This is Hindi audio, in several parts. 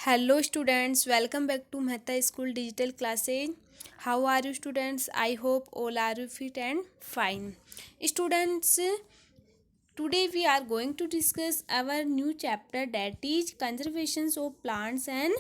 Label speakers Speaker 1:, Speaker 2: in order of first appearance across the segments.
Speaker 1: Hello students, welcome back to Mehta School Digital Classes. How are you students? I hope all are fit and fine. Students, today we are going to discuss our new chapter that is conservation of plants and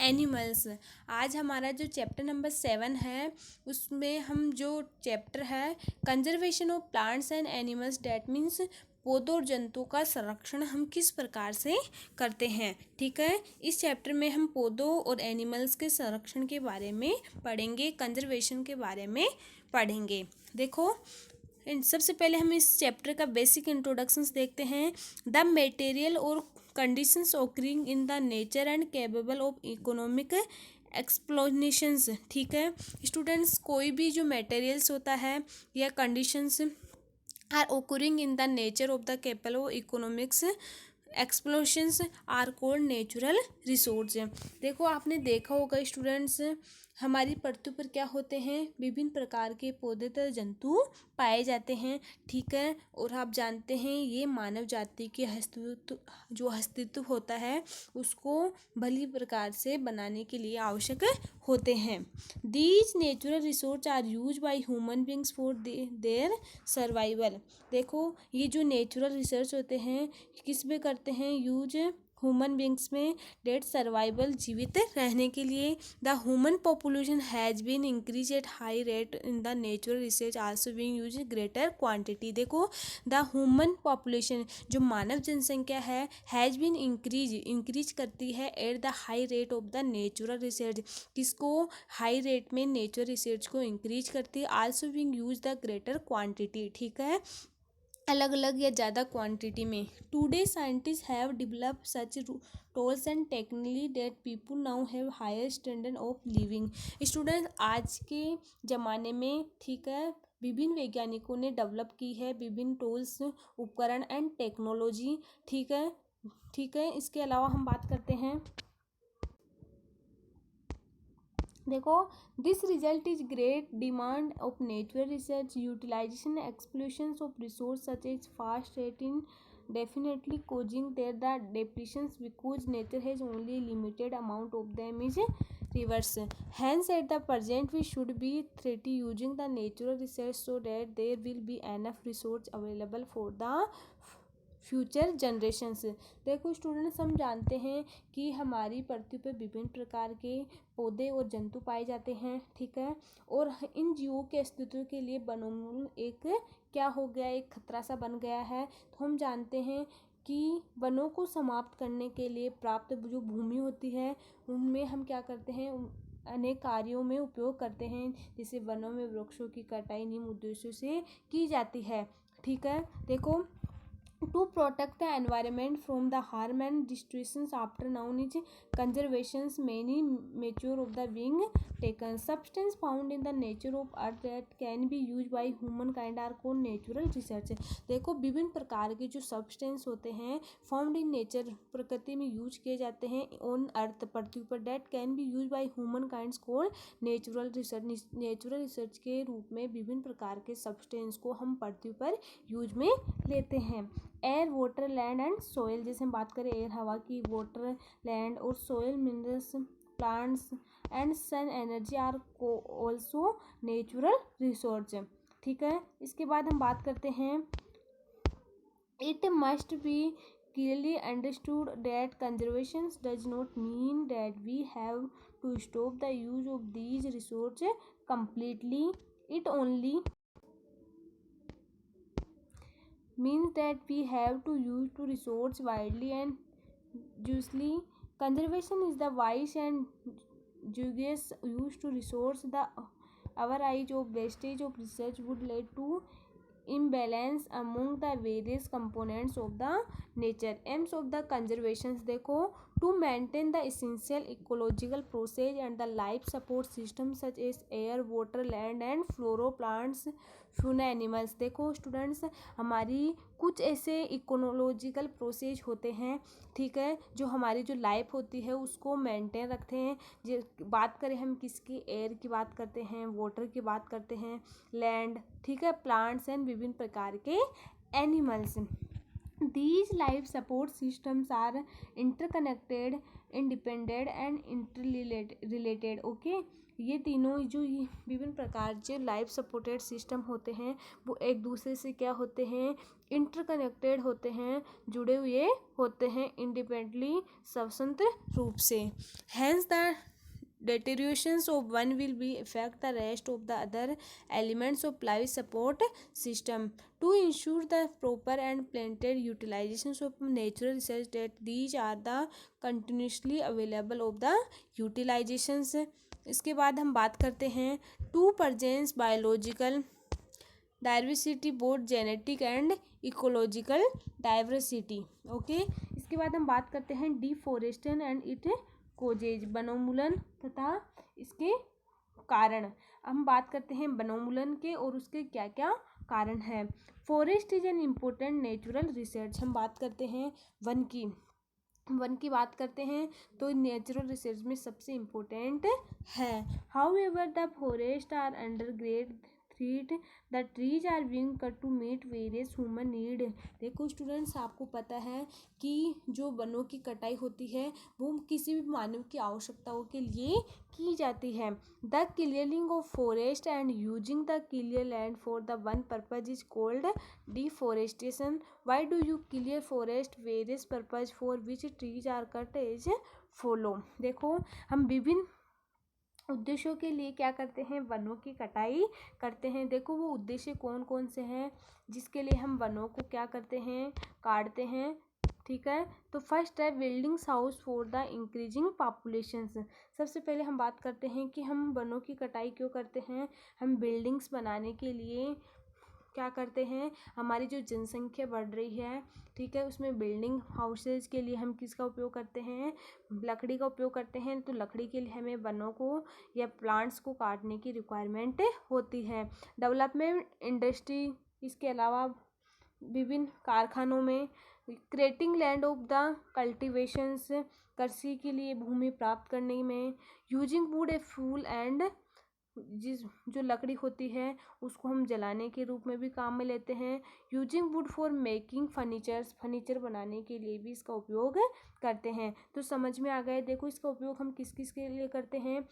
Speaker 1: animals. आज हमारा जो चैप्टर नंबर 7 है उसमें हम जो चैप्टर है conservation of plants and animals that means पौधों और जंतुओं का संरक्षण हम किस प्रकार से करते हैं। ठीक है, इस चैप्टर में हम पौधों और एनिमल्स के संरक्षण के बारे में पढ़ेंगे, कंजर्वेशन के बारे में पढ़ेंगे। देखो, सबसे पहले हम इस चैप्टर का बेसिक इंट्रोडक्शंस देखते हैं। द मटेरियल और conditions occurring in the nature and capable of economic explanations. ठीक है स्टूडेंट्स, कोई भी जो मटेरियल्स होता है या conditions are occurring in the nature of the capable of economics explosions are called natural resource. देखो, आपने देखा होगा स्टूडेंट्स, हमारी पृथ्वी पर क्या होते हैं, विभिन्न प्रकार के पौधे तथा जंतु पाए जाते हैं। ठीक है, और आप जानते हैं ये मानव जाति के अस्तित्व होता है उसको भली प्रकार से बनाने के लिए आवश्यक होते हैं। These natural resource are use by human beings for their survival. देखो, ये जो नेचुरल रिसोर्स होते हैं किस में करते हैं यूज, ह्यूमन बींग्स में, डेट सर्वाइवल जीवित रहने के लिए। The human population has been increase at high rate in the natural resource also being use greater quantity. देखो, द ह्यूमन पॉपुलेशन जो मानव जनसंख्या है हैज़ बीन इंक्रीज करती है at the high rate of the natural resource. किसको, हाई रेट में नेचुरल रिसोर्स को इंक्रीज करती है। Also being use the greater quantity. ठीक है, अलग अलग या ज़्यादा क्वांटिटी में। Today scientist have developed such tools and technology that people now have higher standard of living. Student, आज के ज़माने में, ठीक है, विभिन्न वैज्ञानिकों ने डेवलप की है विभिन्न टूल्स, उपकरण एंड टेक्नोलॉजी। ठीक है, ठीक है, इसके अलावा हम बात करते हैं। देखो, this result is great demand of natural research utilization explosions of resource such as fast rate in definitely causing there the depletions because nature has only limited amount of them is reverse. Hence at the present we should be treaty using the natural resource so that there will be enough resource available for the future generations. देखो स्टूडेंट्स, हम जानते हैं कि हमारी पृथ्वी पर विभिन्न प्रकार के पौधे और जंतु पाए जाते हैं। ठीक है, और इन जीवों के अस्तित्व के लिए वनोन्मूलन एक क्या हो गया, एक खतरा सा बन गया है। तो हम जानते हैं कि वनों को समाप्त करने के लिए प्राप्त जो भूमि होती है उनमें हम क्या करते हैं, अनेक कार्यों में उपयोग करते हैं। जैसे वनों में वृक्षों की कटाई निम्न उद्देश्यों से की जाती है। ठीक है, देखो, to protect the environment from the harm and destructions after known is conservations many measures of the being taken. Substance found in the nature of earth that can be used by humankind are called natural research. देखो, विभिन्न प्रकार के जो सब्सटेंस होते हैं फाउंड इन नेचर, प्रकृति में यूज किए जाते हैं ऑन अर्थ, पृथ्वी पर, date can be use by human kinds called natural research. Natural research के रूप में विभिन्न प्रकार के सब्सटेंस को हम पृथ्वी पर यूज में लेते हैं। Air, water, land and soil, जैसे हम बात करें एयर हवा की, वाटर, लैंड और soil minerals, plants and sun energy are also natural resource. ठीक है, इसके बाद हम बात करते हैं। It must be clearly understood that conservation does not mean that we have to stop the use of these resources completely. It only means that we have to use to resource widely and justly. Conservation is the wise and judicious use to resource. The average of wastage of research would lead to imbalance among the various components of the nature. Aims of the conservations, देखो, to maintain the essential ecological process and the life support systems such as air, water, land and flora, plants, fauna, animals। देखो स्टूडेंट्स, हमारी कुछ ऐसे इकोनोलॉजिकल प्रोसेस होते हैं, ठीक है, जो हमारी जो लाइफ होती है उसको मेंटेन रखते हैं। बात करें हम किसकी, एयर की बात करते हैं, वाटर की बात करते हैं, लैंड, ठीक है, प्लांट्स एंड विभिन्न प्रकार के animals. These life support systems are interconnected, independent and interrelated. Okay, ये तीनों जो ये विभिन्न प्रकार के लाइफ सपोर्टेड सिस्टम होते हैं वो एक दूसरे से क्या होते हैं, इंटरकनेक्टेड होते हैं, जुड़े हुए होते हैं इंडिपेंडेंटली, स्वतंत्र रूप से. Hence the deteriorations of one will be affect the rest of the other elements of life support system. To ensure the proper and planned utilizations of natural resources, that these are the continuously available of the utilizations. इसके बाद हम बात करते हैं to presents biological diversity, both genetic and ecological diversity. Okay, इसके बाद हम बात करते हैं डिफोरेस्टेशन एंड इट कोजेज, वनोन्मूलन तथा इसके कारण. हम बात करते हैं वनोन्मूलन के और उसके क्या क्या कारण हैं. Forest is an important natural resource. हम बात करते हैं वन की बात करते हैं तो नेचुरल रिसोर्स में सबसे इम्पोर्टेंट है. However the forest are under great threat, the trees are being cut to meet various human need. देखो स्टूडेंट्स, आपको पता है कि जो वनों की कटाई होती है वो किसी भी मानव की आवश्यकताओं के लिए की जाती है. The clearing of forest and using the clear land for the one purpose is called deforestation. Why do you clear forest? Various purpose for which trees are cut is follow. देखो, हम विभिन्न उद्देश्यों के लिए क्या करते हैं, वनों की कटाई करते हैं. देखो वो उद्देश्य कौन कौन से हैं जिसके लिए हम वनों को क्या करते हैं, काटते हैं. ठीक है, तो फर्स्ट है buildings house for the increasing populations. सबसे पहले हम बात करते हैं कि हम वनों की कटाई क्यों करते हैं. हम बिल्डिंग्स बनाने के लिए क्या करते हैं, हमारी जो जनसंख्या बढ़ रही है, ठीक है, उसमें बिल्डिंग हाउसेज के लिए हम किसका उपयोग करते हैं, लकड़ी का उपयोग करते हैं. तो लकड़ी के लिए हमें वनों को या प्लांट्स को काटने की रिक्वायरमेंट होती है. डेवलपमेंट इंडस्ट्री, इसके अलावा विभिन्न कारखानों में क्रिएटिंग लैंड ऑफ द कल्टिवेशंस, कृषि के लिए भूमि प्राप्त करने में. Using would a fuel and, जो लकड़ी होती है उसको हम जलाने के रूप में भी काम में लेते हैं. Using would for making furniture बनाने के लिए भी इसका उपयोग करते हैं. तो समझ में आ गए. देखो इसका उपयोग हम किस किस के लिए करते हैं,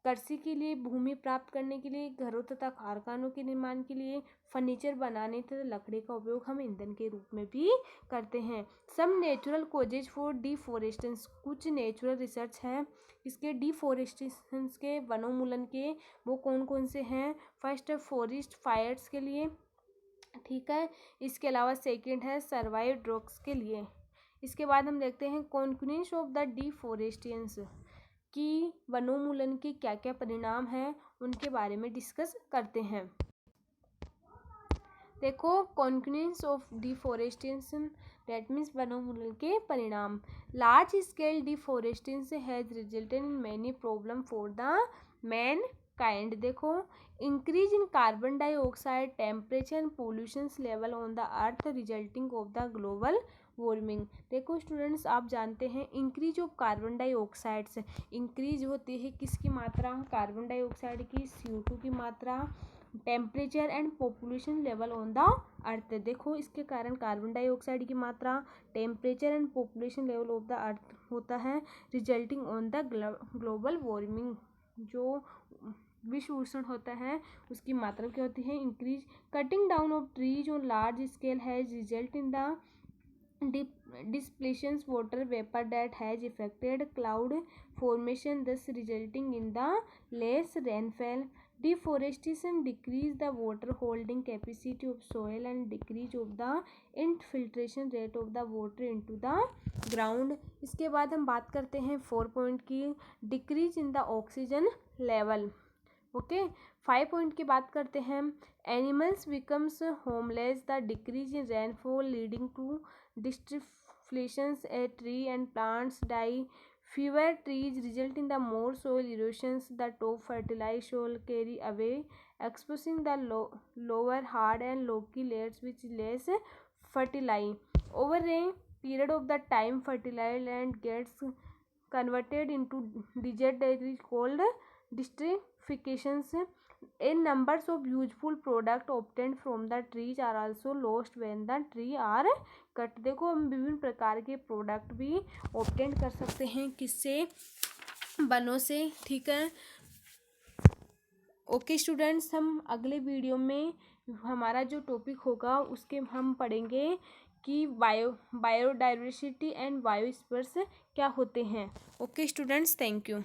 Speaker 1: कृषि के लिए, भूमि प्राप्त करने के लिए, घरों तथा कारखानों के निर्माण के लिए, फर्नीचर बनाने तथा लकड़ी का उपयोग हम ईंधन के रूप में भी करते हैं. Some natural causes for deforestation, कुछ नेचुरल रिसर्च है इसके डिफोरेस्टेशन के, वनोन्मूलन के, वो कौन कौन से हैं. फर्स्ट है फॉरेस्ट फायर्स के लिए, ठीक है. इसके अलावा सेकंड है सर्वाइव ड्रग्स के लिए. इसके बाद हम देखते हैं कॉन्क्वेंस ऑफ द डिफोरेस्टेशंस, कि वनोन्मूलन के क्या क्या परिणाम हैं उनके बारे में डिस्कस करते हैं. देखो consequence of deforestation, that means वनोन्मूलन के परिणाम. Large scale deforestation has resulted in many problem for the mankind. देखो, increase in carbon dioxide temperature and pollution level on the earth resulting of the global warming. देखो स्टूडेंट्स, आप जानते हैं इंक्रीज ऑफ कार्बन डाइऑक्साइड से इंक्रीज होती है किसकी मात्रा, कार्बन डाइऑक्साइड की, CO2 की मात्रा, temperature and population level on the अर्थ. देखो इसके कारण कार्बन डाइऑक्साइड की मात्रा, temperature and population level of the earth होता है, resulting on the global warming. जो विश्व उष्ण होता है उसकी मात्रा क्या होती है, increase. Cutting down of trees on large scale has result in the displaces water vapor that has affected cloud formation, thus resulting in the less rainfall. Deforestation decrease the water holding capacity of soil and decrease of the infiltration rate of the water into the ground. इसके बाद हम बात करते हैं 4 पॉइंट की, decrease in the oxygen level. Okay, 5 point की बात करते हैं. Animals becomes homeless, the decrease in rainfall leading to desertification a tree and plants die. Fewer trees result in the more soil erosions. The top fertilized soil carry away, exposing the lower hard and loamy layers which less fertile. Over a period of the time, fertile land gets converted into desert that is called desertifications. A numbers of useful products obtained from the trees are also lost when the trees are cut. देखो हम विभिन्न प्रकार के प्रोडक्ट भी ऑब्टेन कर सकते हैं, किससे, वनों से, ठीक है। ओके स्टूडेंट्स, हम अगले वीडियो में हमारा जो टॉपिक होगा उसके हम पढ़ेंगे कि बायोडाइवर्सिटी एंड बायोस्फीयर्स क्या होते हैं। Okay students, thank you.